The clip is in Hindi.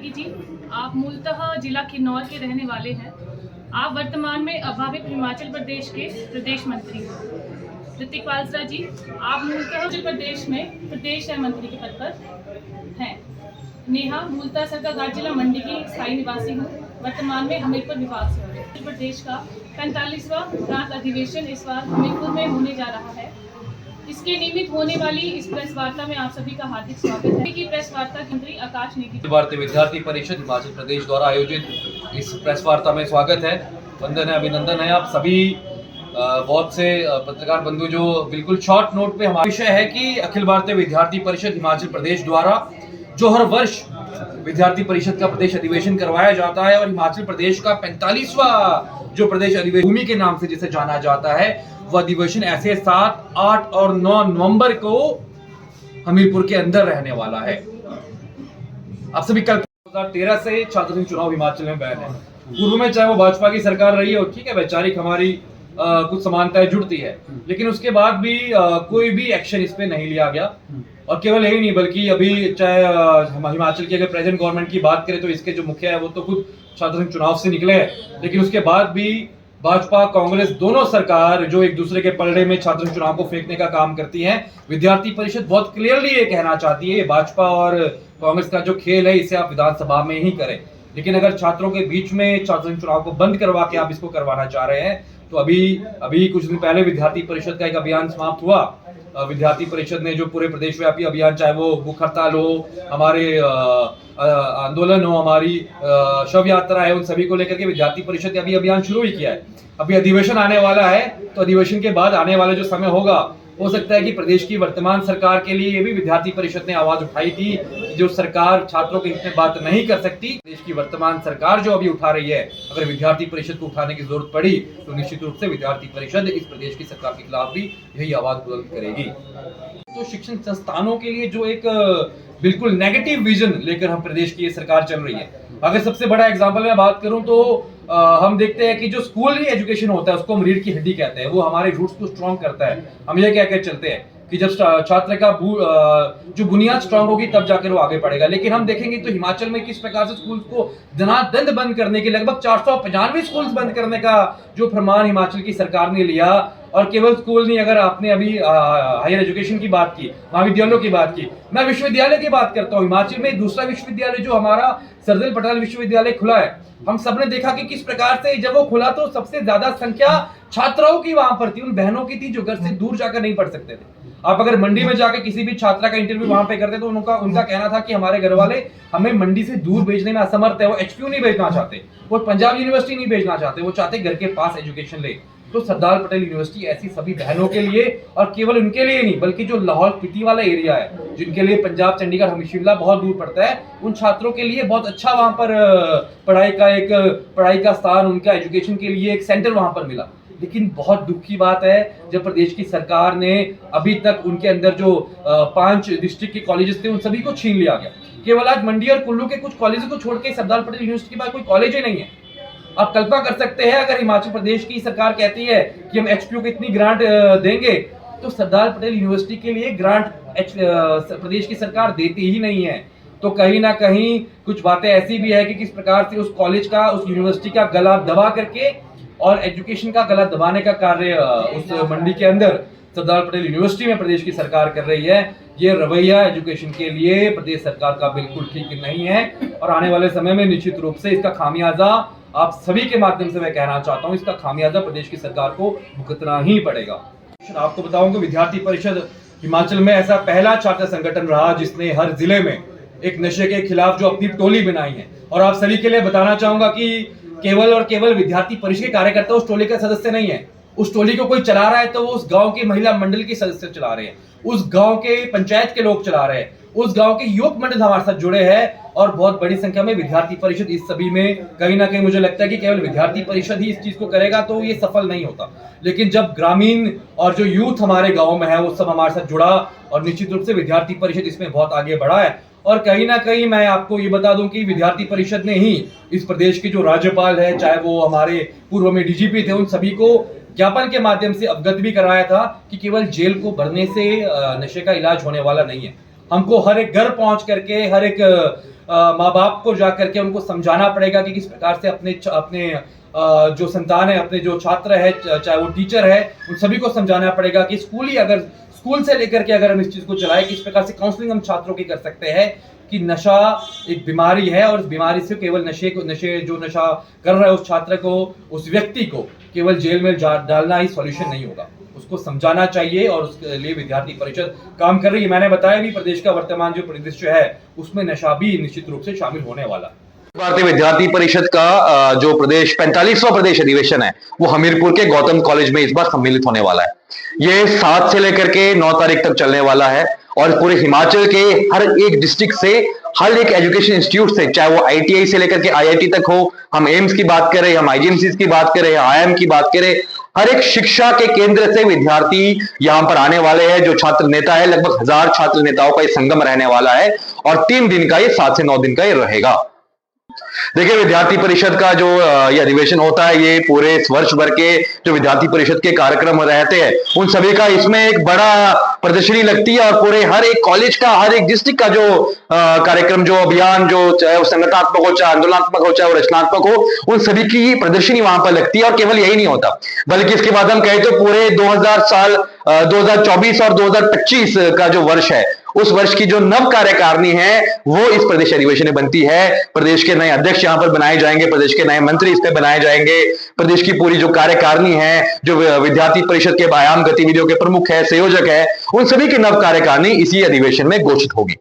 नेगी जी, आप मूलतः जिला किन्नौर के रहने वाले हैं। आप वर्तमान में अभावित हिमाचल प्रदेश के प्रदेश मंत्री हैं। ऋतिक वालसरा जी, आप मूलतः हिमाचल प्रदेश में प्रदेश मंत्री के पद पर हैं। नेहा, मूलतः सरकाघाट जिला मंडी की स्थायी निवासी हूँ। वर्तमान में हमीरपुर विभाग से हूँ। हिमाचल प्रदेश का 45वां प्रांत अधिवेशन इस बार हमीरपुर में होने जा रहा है। इसके निमित्त होने वाली इस प्रेस वार्ता में आप सभी का हार्दिक स्वागत है। की प्रेस वार्ता के मंत्री आकाश नेगी। भारतीय विद्यार्थी परिषद हिमाचल प्रदेश द्वारा आयोजित इस प्रेस वार्ता में स्वागत है, वंदन है, अभिनंदन है। आप सभी बहुत से पत्रकार बंधु जो बिल्कुल शॉर्ट नोट पे हमारा विषय है कि अखिल भारतीय विद्यार्थी परिषद हिमाचल प्रदेश द्वारा जो हर वर्ष विद्यार्थी परिषद का प्रदेश अधिवेशन करवाया जाता है और हिमाचल प्रदेश का 45वां जो प्रदेश अधिवेशन भूमि के नाम से जिसे जाना जाता है, वह अधिवेशन ऐसे 7, 8 और 9 नवंबर को हमीरपुर के अंदर रहने वाला है। आप सभी कल 2013 से छात्र संघ चुनाव हिमाचल में बैन है। पूर्व में चाहे वो भाजपा की सरकार रही हो, ठीक है, वैचारिक हमारी कुछ समानताएं जुड़ती है, लेकिन उसके बाद भी कोई भी एक्शन इस पे नहीं लिया गया। और केवल यही नहीं, बल्कि अभी चाहे हिमाचल की अगर प्रेजेंट गवर्नमेंट की बात करें तो इसके जो मुखिया है वो तो खुद छात्र संघ चुनाव से निकले हैं, लेकिन उसके बाद भी भाजपा कांग्रेस दोनों सरकार जो एक दूसरे के पलड़े में छात्र संघ चुनाव को फेंकने का काम करती हैं। विद्यार्थी परिषद बहुत क्लियरली ये कहना चाहती है, भाजपा और कांग्रेस का जो खेल है इसे आप विधानसभा में ही करें, लेकिन अगर छात्रों के बीच में छात्र संघ चुनाव को बंद करवा के आप इसको करवाना चाह रहे हैं तो अभी कुछ दिन पहले विद्यार्थी परिषद का एक अभियान समाप्त हुआ। विद्यार्थी परिषद ने जो पूरे प्रदेश व्यापी अभियान, चाहे वो भूख हड़ताल हो, हमारे आंदोलन हो, हमारी शव यात्रा है, उन सभी को लेकर के विद्यार्थी परिषद ने अभी अभियान शुरू ही किया है। अभी अधिवेशन आने वाला है, तो अधिवेशन के बाद आने वाला जो समय होगा, हो सकता है कि प्रदेश की वर्तमान सरकार के लिए ये भी विद्यार्थी परिषद ने आवाज उठाई थी कि जो सरकार छात्रों के हित में बात नहीं कर सकती, देश की वर्तमान सरकार जो अभी उठा रही है, अगर विद्यार्थी परिषद को उठाने की जरूरत पड़ी तो निश्चित रूप से विद्यार्थी परिषद इस प्रदेश की सरकार के खिलाफ भी यही आवाज बुलंद करेगी। तो शिक्षण संस्थानों के लिए जो एक बिल्कुल नेगेटिव विजन लेकर हम प्रदेश की ये सरकार चल रही है। अगर सबसे बड़ा एग्जांपल मैं बात करूं तो हम देखते हैं कि जो स्कूली एजुकेशन होता है उसको हम रीढ़ की हड्डी कहते हैं, वो हमारे रूट्स को स्ट्रॉन्ग करता है। हम ये कह के चलते हैं कि जब छात्र का जो बुनियाद स्ट्रांग होगी तब जाकर वो आगे पढ़ेगा। लेकिन हम देखेंगे तो हिमाचल में किस प्रकार से स्कूल को धनाधन बंद करने के, लगभग 495 स्कूल बंद करने का जो फरमान हिमाचल की सरकार ने लिया। और केवल स्कूल नहीं, अगर आपने अभी हायर एजुकेशन की बात की, महाविद्यालयों की बात की, मैं विश्वविद्यालय की बात करता हूँ। हिमाचल में दूसरा विश्वविद्यालय जो हमारा सरदार पटेल विश्वविद्यालय खुला है, हम सबने देखा कि किस प्रकार से जब वो खुला तो सबसे ज्यादा संख्या छात्राओं की वहां पर थी, उन बहनों की थी जो घर से दूर जाकर नहीं पढ़ सकते थे। आप अगर मंडी में जाकर किसी भी छात्रा का इंटरव्यू वहां पे करते तो उनका कहना था कि हमारे घर वाले हमें मंडी से दूर भेजने में असमर्थ है। वो एचपीयू नहीं भेजना चाहते, वो पंजाब यूनिवर्सिटी नहीं भेजना चाहते, वो चाहते घर के पास एजुकेशन ले। तो सरदार पटेल यूनिवर्सिटी ऐसी सभी बहनों के लिए, और केवल उनके लिए नहीं बल्कि जो लाहौल स्पीति वाला एरिया है, जिनके लिए पंजाब, चंडीगढ़, शिमला बहुत दूर पड़ता है, उन छात्रों के लिए बहुत अच्छा वहां पर पढ़ाई का स्थान, उनका एजुकेशन के लिए एक सेंटर वहां पर मिला। लेकिन बहुत दुख की बात है जब प्रदेश की सरकार ने अभी तक उनके अंदर जो 5 डिस्ट्रिक्ट के कॉलेजेस थे उन सभी को छीन लिया गया। केवल आज मंडी और कुल्लू के कुछ कॉलेजों को छोड़ के सरदार पटेल यूनिवर्सिटी के बाद कोई कॉलेज ही नहीं है। आप कल्पना कर सकते हैं, अगर हिमाचल प्रदेश की सरकार कहती है कि हम एचपीयू को इतनी ग्रांट देंगे, तो सरदार पटेल यूनिवर्सिटी के लिए ग्रांट प्रदेश की सरकार देती ही नहीं है। तो कहीं ना कहीं कुछ बातें ऐसी भी है कि किस प्रकार से उस कॉलेज का, उस यूनिवर्सिटी का गला दबा करके और एजुकेशन का गला दबाने का कार्य उस मंडी के अंदर सरदार पटेल यूनिवर्सिटी में प्रदेश की सरकार कर रही है। ये रवैया एजुकेशन के लिए प्रदेश सरकार का बिल्कुल ठीक नहीं है, और आने वाले समय में निश्चित रूप से इसका खामियाजा आप सभी के माध्यम से मैं कहना चाहता हूं, इसका खामियाजा प्रदेश की सरकार को भुगतना ही पड़ेगा। आपको बताऊं कि विद्यार्थी परिषद हिमाचल में ऐसा पहला छात्र संगठन रहा जिसने हर जिले में एक नशे के खिलाफ जो अपनी टोली बनाई है। और आप सभी के लिए बताना चाहूंगा कि केवल और केवल विद्यार्थी परिषद के कार्यकर्ता उस टोली का सदस्य नहीं है। उस टोली को कोई चला रहा है तो वो उस गांव के महिला मंडल के सदस्य चला रहे हैं, उस गांव के पंचायत के लोग चला रहे हैं, उस गांव के युवक मंडल हमारे साथ जुड़े हैं, और बहुत बड़ी संख्या में विद्यार्थी परिषद इस सभी में। कहीं ना कहीं मुझे लगता है कि केवल विद्यार्थी परिषद ही इस चीज को करेगा तो ये सफल नहीं होता, लेकिन जब ग्रामीण और जो यूथ हमारे गाँव में है वो सब हमारे साथ जुड़ा, और निश्चित रूप से विद्यार्थी परिषद इसमें बहुत आगे बढ़ा है। और कहीं ना कहीं मैं आपको ये बता दूं कि विद्यार्थी परिषद ने ही इस प्रदेश के जो राज्यपाल है, चाहे वो हमारे पूर्व में डीजीपी थे, उन सभी को ज्ञापन के माध्यम से अवगत भी कराया था कि केवल जेल को भरने से नशे का इलाज होने वाला नहीं है। हमको हर एक घर पहुंच करके, हर एक माँ बाप को जा करके उनको समझाना पड़ेगा कि किस प्रकार से अपने जो संतान है, अपने जो छात्र है, चाहे वो टीचर है, उन सभी को समझाना पड़ेगा कि स्कूल से लेकर के अगर हम इस चीज को चलाएं, किस प्रकार से काउंसलिंग हम छात्रों की कर सकते हैं कि नशा एक बीमारी है और इस बीमारी से केवल जो नशा कर रहा है उस छात्र को, उस व्यक्ति को केवल जेल में डालना ही सॉल्यूशन नहीं होगा, उसको समझाना चाहिए और उसके लिए विद्यार्थी परिषद काम कर रही है। मैंने बताया भी प्रदेश का वर्तमान जो परिदृश्य है उसमें नशा भी निश्चित रूप से शामिल होने वाला है। भारतीय विद्यार्थी परिषद का जो प्रदेश 45वां प्रदेश अधिवेशन है वो हमीरपुर के गौतम कॉलेज में इस बार सम्मिलित होने वाला है। ये 7 से लेकर के 9 तारीख तक चलने वाला है और पूरे हिमाचल के हर एक डिस्ट्रिक्ट से, हर एक एजुकेशन इंस्टीट्यूट से, चाहे वो आईटीआई से लेकर के आईआईटी तक हो, हम एम्स की बात करें, हम आईजीएमसी की बात करें, आईआईएम की बात करें, हर एक शिक्षा के केंद्र से विद्यार्थी यहां पर आने वाले हैं। जो छात्र नेता है, लगभग 1000 छात्र नेताओं का ये संगम रहने वाला है और 3 दिन का, ये 7 से 9 दिन का ये रहेगा। देखिए, विद्यार्थी परिषद का जो ये अधिवेशन होता है, ये पूरे वर्ष भर के जो विद्यार्थी परिषद के कार्यक्रम रहते हैं उन सभी का इसमें एक बड़ा प्रदर्शनी लगती है और पूरे हर एक कॉलेज का, हर एक डिस्ट्रिक्ट का जो कार्यक्रम, जो अभियान, जो चाहे वो संगठनात्मक हो, चाहे आंदोलनात्मक हो, चाहे वो रचनात्मक हो, उन सभी की प्रदर्शनी वहां पर लगती है। और केवल यही नहीं होता, बल्कि इसके बाद हम कहें तो पूरे 2024 और 2025 का जो वर्ष है, उस वर्ष की जो नव कार्यकारिणी है वो इस प्रदेश अधिवेशन में बनती है। प्रदेश के नए अध्यक्ष यहां पर बनाए जाएंगे, प्रदेश के नए मंत्री इस पर बनाए जाएंगे, प्रदेश की पूरी जो कार्यकारिणी है, जो विद्यार्थी परिषद के व्यायाम गतिविधियों के प्रमुख है, संयोजक है, उन सभी की नव कार्यकारिणी इसी अधिवेशन में घोषित होगी।